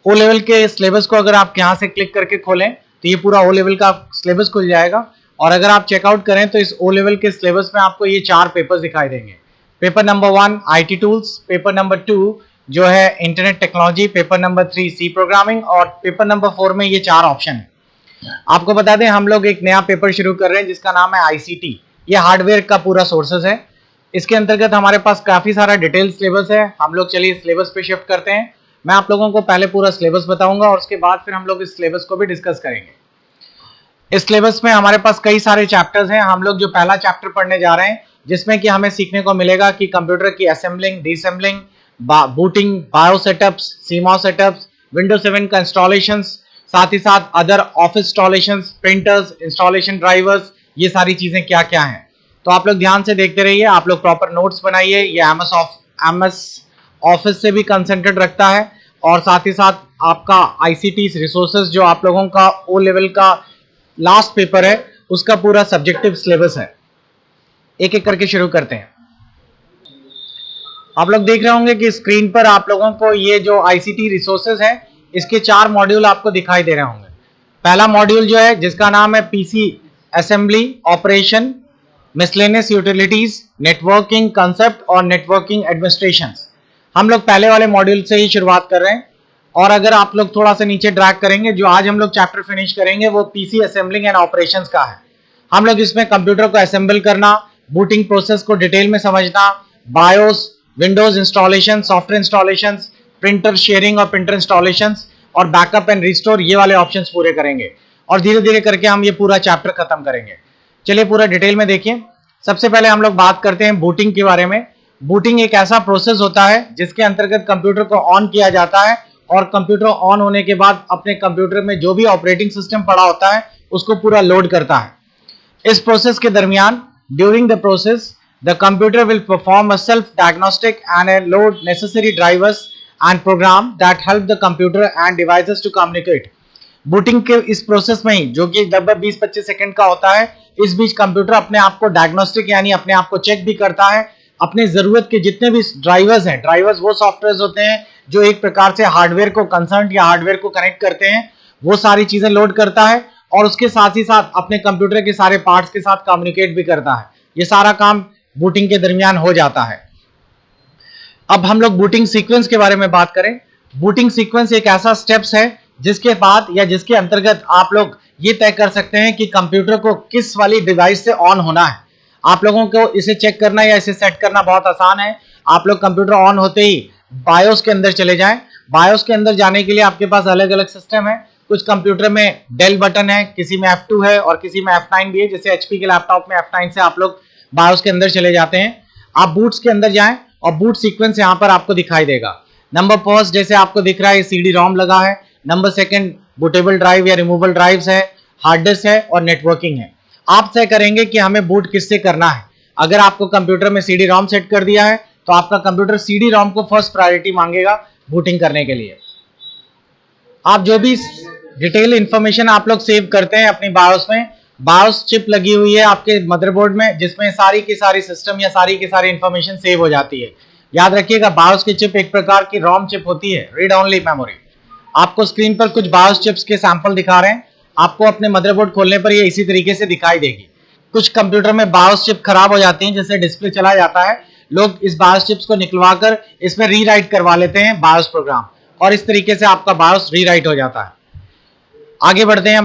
O level के syllabus को अगर आप यहाँ से क्लिक करके खोलें तो ये पूरा ओ लेवल का सिलेबस खुल जाएगा। और अगर आप चेकआउट करें तो इस ओ लेवल के सिलेबस में आपको ये 4 पेपर्स दिखाई देंगे। Paper number 1 IT tools, paper number 2 जो है internet technology, paper number 3 C programming और पेपर नंबर 4 में ये 4 ऑप्शन है। आपको बता दें हम लोग एक नया पेपर शुरू कर रहे हैं जिसका नाम है आईसीटी। ये हार्डवेयर का पूरा सोर्सेस है। इसके अंतर्गत हमारे पास काफी सारा डिटेल सिलेबस है। हम लोग चलिए सिलेबस पे शिफ्ट करते हैं। मैं आप लोगों को पहले पूरा सिलेबस बताऊंगा और उसके बाद फिर हम लोग इस सिलेबस को भी डिस्कस करेंगे। इस सिलेबस में हमारे पास कई सारे चैप्टर्स हैं। हम लोग जो पहला चैप्टर पढ़ने जा रहे हैं जिसमें कि हमें सीखने को मिलेगा कि कंप्यूटर की assembling, disassembling, booting, BIOS setups, CMOS setups, Windows 7 का इंस्टॉलेशंस, साथ ही साथ other office installations, printers, installation drivers, ये सारी चीजें क्या क्या हैं। तो आप लोग ध्यान से देखते रहिए, आप लोग प्रॉपर नोट्स बनाइए। ये एमएस ऑफिस से भी कंसंट्रेट रखता है और साथ ही साथ आपका आईसीटी रिसोर्सेज जो आप लोगों का ओ लेवल का लास्ट पेपर है उसका पूरा सब्जेक्टिव सिलेबस है। एक एक करके शुरू करते हैं। आप लोग देख रहे होंगे कि स्क्रीन पर आप लोगों को ये जो आईसीटी रिसोर्सेज है इसके 4 मॉड्यूल आपको दिखाई दे रहे होंगे। पहला मॉड्यूल जो है जिसका नाम है PC assembly, operation, miscellaneous utilities, networking concept और नेटवर्किंग एडमिनिस्ट्रेशन। हम लोग पहले वाले मॉड्यूल से ही शुरुआत कर रहे हैं और अगर आप लोग थोड़ा सा नीचे ड्रैग करेंगे जो आज हम लोग चैप्टर फिनिश करेंगे वो पीसी असेंबलिंग एंड ऑपरेशंस का है। हम लोग इसमें कंप्यूटर को असेंबल करना, बूटिंग प्रोसेस को डिटेल में समझना, BIOS, Windows installation, software installation, printer sharing और प्रिंटर इंस्टॉलेशन और बैकअप एंड रिस्टोर, ये वाले ऑप्शंस पूरे करेंगे और धीरे धीरे करके हम ये पूरा चैप्टर खत्म करेंगे। चलिए पूरा डिटेल में देखिए। सबसे पहले हम लोग बात करते हैं बूटिंग के बारे में। बूटिंग एक ऐसा प्रोसेस होता है जिसके अंतर्गत कंप्यूटर को ऑन किया जाता है और कंप्यूटर ऑन होने के बाद अपने कंप्यूटर में जो भी ऑपरेटिंग सिस्टम पड़ा होता है उसको पूरा लोड करता है। इस प्रोसेस के दरमियान during the process the computer will perform a self diagnostic and load necessary drivers and program that help the computer and devices to communicate. Booting के इस प्रोसेस में ही जो कि लगभग 20-25 सेकंड का होता है, इस बीच कंप्यूटर अपने आप को डायग्नोस्टिक यानी अपने आप को चेक भी करता है। अपने जरूरत के जितने भी ड्राइवर्स हैं, ड्राइवर्स वो सॉफ्टवेयर होते हैं जो एक प्रकार से हार्डवेयर को कंसर्न या हार्डवेयर को कनेक्ट करते हैं, वो सारी चीजें लोड करता है और उसके साथ ही साथ अपने कंप्यूटर के सारे पार्ट्स के साथ कम्युनिकेट भी करता है। ये सारा काम बूटिंग के दरमियान हो जाता है। अब हम लोग बूटिंग सीक्वेंस के बारे में बात करें। बूटिंग सीक्वेंस एक ऐसा स्टेप्स है जिसके बाद या जिसके अंतर्गत आप लोग ये तय कर सकते हैं कि कंप्यूटर को किस वाली डिवाइस से ऑन होना है। आप लोगों को इसे चेक करना या इसे सेट करना बहुत आसान है। आप लोग कंप्यूटर ऑन होते ही बायोस के अंदर चले जाएं। बायोस के अंदर जाने के लिए आपके पास अलग अलग सिस्टम है। कुछ कंप्यूटर में डेल बटन है, किसी में F2 है और किसी में F9 भी है। जैसे HP के लैपटॉप में F9 से आप लोग बायोस के अंदर चले जाते हैं। आप बूट्स के अंदर जाएं और बूट सीक्वेंस यहाँ पर आपको दिखाई देगा। नंबर फर्स्ट जैसे आपको दिख रहा है CD ROM लगा है। नंबर सेकंड बूटेबल ड्राइव या रिमूवेबल ड्राइव्स है, हार्ड डिस्क है और नेटवर्किंग है। आप तय करेंगे कि हमें बूट किससे करना है। अगर आपको कंप्यूटर में CD ROM सेट कर दिया है तो आपका कंप्यूटर CD ROM को फर्स्ट प्रायोरिटी मांगेगा बूटिंग करने के लिए। आप जो भी डिटेल इंफॉर्मेशन आप लोग सेव करते हैं अपनी बायोस में, बायोस चिप लगी हुई है आपके मदरबोर्ड में जिसमें सारी की सारी सिस्टम या सारी की सारी इंफॉर्मेशन सेव हो जाती है। याद रखिएगा बायोस की चिप एक प्रकार की ROM चिप होती है, रीड ओनली मेमोरी। आपको स्क्रीन पर कुछ बायोस चिप्स के सैंपल दिखा रहे हैं। आपको अपने मदरबोर्ड खोलने पर ये इसी तरीके से दिखाई देगी। कुछ कंप्यूटर में बायोस चिप खराब हो जाती है, जैसे डिस्प्ले चला जाता है, लोग इस बायोस चिप्स को निकलवाकर इसमें रीराइट करवा लेते हैं बायोस प्रोग्राम और इस तरीके से आपका बायोस रीराइट हो जाता है। आगे बढ़ते हैं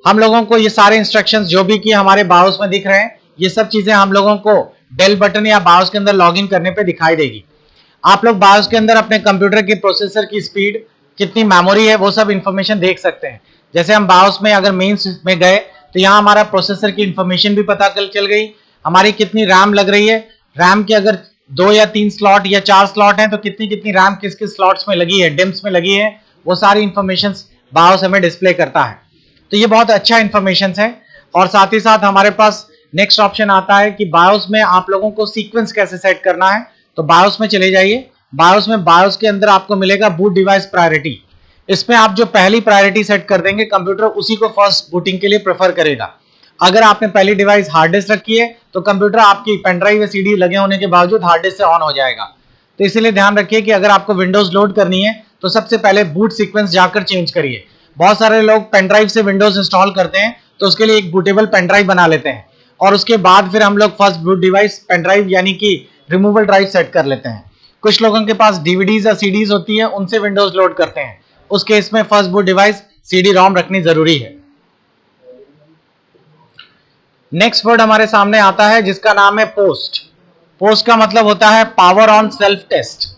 हम लोगों को ये सारे इंस्ट्रक्शंस जो भी कि हमारे बायोस में दिख रहे हैं, ये सब चीजें हम लोगों को डेल बटन या बायोस के अंदर लॉगिन करने पे दिखाई देगी। आप लोग बायोस के अंदर अपने कंप्यूटर की प्रोसेसर की स्पीड, कितनी मेमोरी है, वो सब इंफॉर्मेशन देख सकते हैं। जैसे हम बायोस में अगर मेंस में गए तो यहाँ हमारा प्रोसेसर की इंफॉर्मेशन भी पता चल गई, हमारी कितनी रैम लग रही है, रैम के अगर 2 या 3 स्लॉट या 4 स्लॉट हैं तो कितनी कितनी रैम किस किस स्लॉट्स में लगी है, डिम्स में लगी है, वो सारी इंफॉर्मेशन बायोस हमें डिस्प्ले करता है। तो ये बहुत अच्छा इंफॉर्मेशन है। और साथ ही साथ हमारे पास नेक्स्ट ऑप्शन आता है कि बायोस में आप लोगों को सीक्वेंस कैसे सेट करना है। तो बायोस में चले जाइए। बायोस के अंदर आपको मिलेगा बूट डिवाइस प्रायोरिटी। इसमें आप जो पहली प्रायोरिटी सेट कर देंगे कंप्यूटर उसी को फर्स्ट बूटिंग के लिए प्रेफर करेगा। अगर आपने पहली डिवाइस हार्ड डिस्क रखी है तो कंप्यूटर आपकी पेनड्राइव या CD लगे होने के बावजूद हार्ड डिस्क से ऑन हो जाएगा। तो इसीलिए ध्यान रखिए कि अगर आपको विंडोज लोड करनी है तो सबसे पहले बूट सीक्वेंस जाकर चेंज करिए। बहुत सारे लोग पेन ड्राइव से विंडोज इंस्टॉल करते हैं, तो उसके लिए एक बूटेबल पेन ड्राइव बना लेते हैं और उसके बाद फिर हम लोग first boot device pen drive यानी कि रिमूवल ड्राइव सेट कर लेते हैं। कुछ लोगों के पास डीवीडीज या सीडीज होती है, उनसे विंडोज लोड करते हैं। उस केस में first boot device CD ROM रखनी जरूरी है। नेक्स्ट वर्ड हमारे सामने आता है जिसका नाम है पोस्ट। पोस्ट का मतलब होता है पावर ऑन सेल्फ टेस्ट।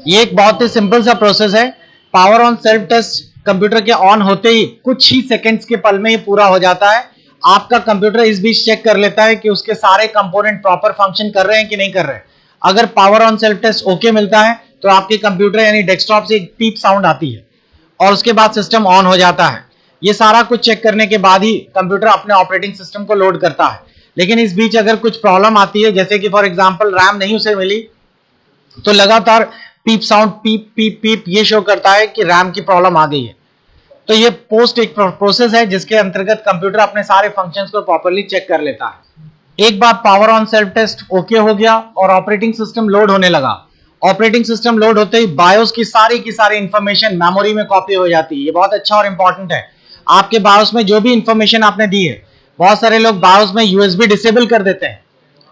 ये एक बहुत ही सिंपल सा प्रोसेस है। Power on self test computer के ऑन होते ही कुछ ही सेकंड्स के पल में ये पूरा हो जाता है। आपका कंप्यूटर इस बीच चेक कर लेता है कि उसके सारे कंपोनेंट प्रॉपर फंक्शन कर रहे हैं कि नहीं कर रहे हैं। अगर power on self test okay मिलता है तो आपके कंप्यूटर यानी डेस्कटॉप से एक पीप साउंड आती है और उसके बाद सिस्टम ऑन हो जाता है। ये सारा कुछ चेक करने के बाद ही कंप्यूटर अपने ऑपरेटिंग सिस्टम को लोड करता है। लेकिन इस बीच अगर कुछ प्रॉब्लम आती है, जैसे कि फॉर एग्जांपल रैम नहीं उसे मिली, तो लगातार पीप साउंड पीप पीप पीप ये शो करता है कि रैम की प्रॉब्लम आ गई है। तो ये पोस्ट एक प्रोसेस है जिसके अंतर्गत कंप्यूटर अपने सारे फंक्शंस को प्रॉपर्ली चेक कर लेता है। एक बार power on self test okay हो गया और ऑपरेटिंग सिस्टम लोड होने लगा। ऑपरेटिंग सिस्टम लोड होते ही बायोस की सारी इंफॉर्मेशन मेमोरी में कॉपी हो जाती है। ये बहुत अच्छा और इंपॉर्टेंट है। आपके बायोस में जो भी इंफॉर्मेशन आपने दी है, बहुत सारे लोग बायोस में यूएसबी डिसेबल कर देते हैं।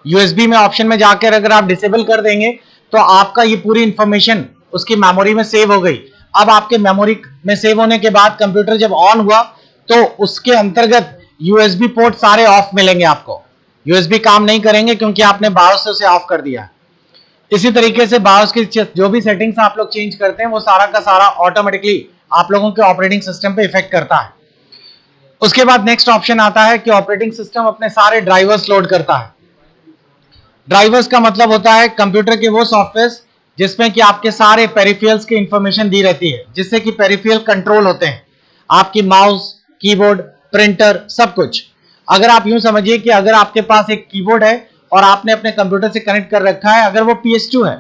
यूएसबी में ऑप्शन में जाकर अगर आप डिसेबल कर देंगे तो आपका ये पूरी इंफॉर्मेशन उसकी मेमोरी में सेव हो गई। अब आपके मेमोरी में सेव होने के बाद कंप्यूटर जब ऑन हुआ तो उसके अंतर्गत यूएसबी पोर्ट सारे ऑफ मिलेंगे आपको। यूएसबी काम नहीं करेंगे क्योंकि आपने बायोस से उसे ऑफ कर दिया। इसी तरीके से बायोस की जो भी सेटिंग्स आप लोग चेंज करते हैं वो सारा का सारा ऑटोमेटिकली आप लोगों के ऑपरेटिंग सिस्टम पे इफेक्ट करता है। उसके बाद नेक्स्ट ऑप्शन आता है कि ऑपरेटिंग सिस्टम अपने सारे ड्राइवर्स लोड करता है। ड्राइवर्स का मतलब होता है कंप्यूटर के वो सॉफ्टवेयर जिसमें कि आपके सारे पेरिफेरल्स की इंफॉर्मेशन दी रहती है, जिससे कि पेरिफेरल कंट्रोल होते हैं, आपकी माउस, कीबोर्ड, प्रिंटर, सब कुछ। अगर आप यूं समझिए कि अगर आपके पास एक कीबोर्ड है और आपने अपने कंप्यूटर से कनेक्ट कर रखा है, अगर वो PS2 है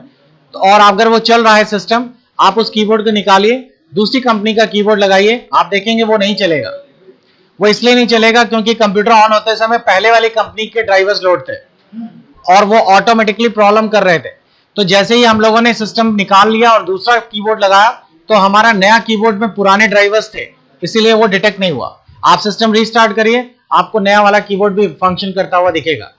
तो और अगर वो चल रहा है सिस्टम, आप उस कीबोर्ड को निकालिए, दूसरी कंपनी का कीबोर्ड लगाइए, आप देखेंगे वो नहीं चलेगा। वो इसलिए नहीं चलेगा क्योंकि कंप्यूटर ऑन होते समय पहले वाली कंपनी के ड्राइवर्स लोड थे और वो ऑटोमेटिकली प्रॉब्लम कर रहे थे। तो जैसे ही हम लोगों ने सिस्टम निकाल लिया और दूसरा कीबोर्ड लगाया तो हमारा नया कीबोर्ड में पुराने ड्राइवर्स थे, इसीलिए वो डिटेक्ट नहीं हुआ। आप सिस्टम रीस्टार्ट करिए, आपको नया वाला कीबोर्ड भी फंक्शन करता हुआ दिखेगा।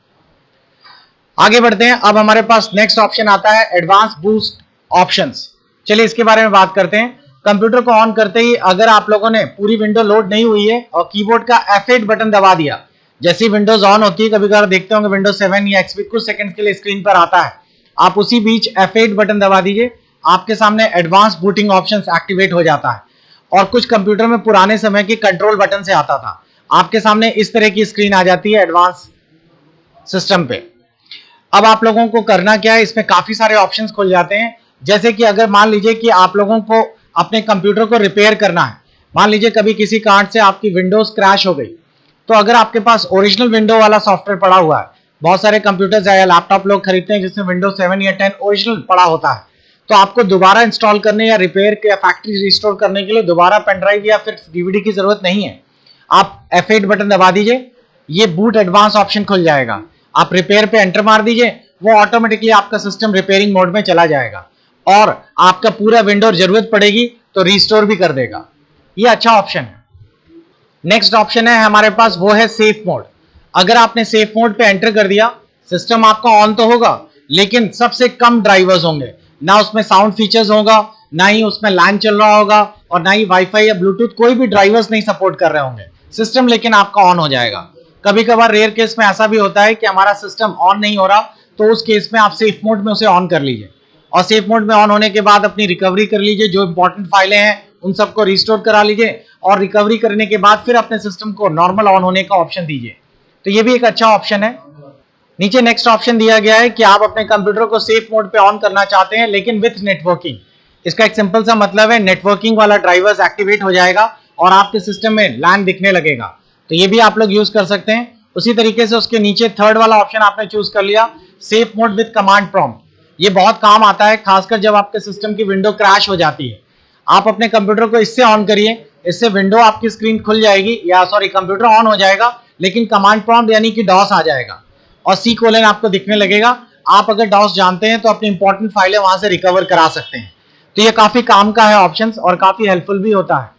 आगे बढ़ते हैं। अब हमारे पास नेक्स्ट ऑप्शन आता है एडवांस बूस्ट ऑप्शंस। चलिए इसके बारे में बात करते हैं। कंप्यूटर को ऑन करते ही अगर आप लोगों ने पूरी विंडो लोड नहीं हुई है और कीबोर्ड का F8 बटन दबा दिया, जैसी विंडोज ऑन होती है, कभी कभार देखते होंगे विंडोज 7 या XP कुछ सेकंड के लिए स्क्रीन पर आता है, आप उसी बीच F8 बटन दबा दीजिए, आपके सामने एडवांस बूटिंग ऑप्शंस एक्टिवेट हो जाता है। और कुछ कंप्यूटर में पुराने समय की कंट्रोल बटन से आता था, आपके सामने इस तरह की स्क्रीन आ जाती है एडवांस सिस्टम पे। अब आप लोगों को करना क्या है, इसमें काफी सारे ऑप्शंस खुल जाते हैं। जैसे कि अगर मान लीजिए कि आप लोगों को अपने कंप्यूटर को रिपेयर करना है, मान लीजिए कभी किसी कारण से आपकी विंडोज क्रैश हो गई, तो अगर आपके पास ओरिजिनल विंडो वाला सॉफ्टवेयर पड़ा हुआ है, बहुत सारे कंप्यूटर्स या लैपटॉप लोग खरीदते हैं जिसमें विंडोज 7 या 10 ओरिजिनल पड़ा होता है, तो आपको दोबारा इंस्टॉल करने या रिपेयर या फैक्ट्री रिस्टोर करने के लिए दोबारा पेन ड्राइव या फिर डीवीडी की जरूरत नहीं है। आप F8 बटन दबा दीजिए, ये बूट एडवांस ऑप्शन खुल जाएगा। आप रिपेयर पे एंटर मार दीजिए, वो ऑटोमेटिकली आपका सिस्टम रिपेयरिंग मोड में चला जाएगा और आपका पूरा विंडो जरूरत पड़ेगी तो रिस्टोर भी कर देगा। ये अच्छा ऑप्शन है। नेक्स्ट ऑप्शन है हमारे पास, वो है सेफ मोड। अगर आपने सेफ मोड पे एंटर कर दिया, सिस्टम आपका ऑन तो होगा लेकिन सबसे कम ड्राइवर्स होंगे, ना उसमें साउंड फीचर्स होगा, ना ही उसमें लैन चल रहा होगा और ना ही वाईफाई या ब्लूटूथ, कोई भी ड्राइवर्स नहीं सपोर्ट कर रहे होंगे सिस्टम, लेकिन आपका ऑन हो जाएगा। कभी कभार रेयर केस में ऐसा भी होता है कि हमारा सिस्टम ऑन नहीं हो रहा, तो उस केस में आप सेफ मोड में उसे ऑन कर लीजिए और सेफ मोड में ऑन होने के बाद अपनी रिकवरी कर लीजिए, जो इंपॉर्टेंट फाइलें हैं उन सबको रिस्टोर करा लीजिए और रिकवरी करने के बाद फिर अपने सिस्टम को नॉर्मल ऑन होने का ऑप्शन दीजिए। तो ये भी एक अच्छा ऑप्शन है। नीचे नेक्स्ट ऑप्शन दिया गया है कि आप अपने कंप्यूटर को सेफ मोड पे ऑन करना चाहते हैं लेकिन विथ नेटवर्किंग। इसका एक सिंपल सा मतलब है नेटवर्किंग वाला ड्राइवर्स एक्टिवेट हो जाएगा और आपके सिस्टम में लैन दिखने लगेगा, तो ये भी आप लोग यूज कर सकते हैं। उसी तरीके से उसके नीचे थर्ड वाला ऑप्शन आपने चूज कर लिया, safe mode with command prompt. ये बहुत काम आता है, खासकर जब आपके सिस्टम की विंडो क्रैश हो जाती है। आप अपने कंप्यूटर को इससे ऑन करिए, इससे विंडो आपकी स्क्रीन खुल जाएगी, या सॉरी कंप्यूटर ऑन हो जाएगा लेकिन कमांड प्रॉम्प्ट यानी कि डॉस आ जाएगा और C:, आपको दिखने लगेगा। आप अगर डॉस जानते हैं तो अपनी इंपॉर्टेंट फाइलें वहां से रिकवर करा सकते हैं। तो ये काफी काम का है ऑप्शंस और काफी हेल्पफुल भी होता है।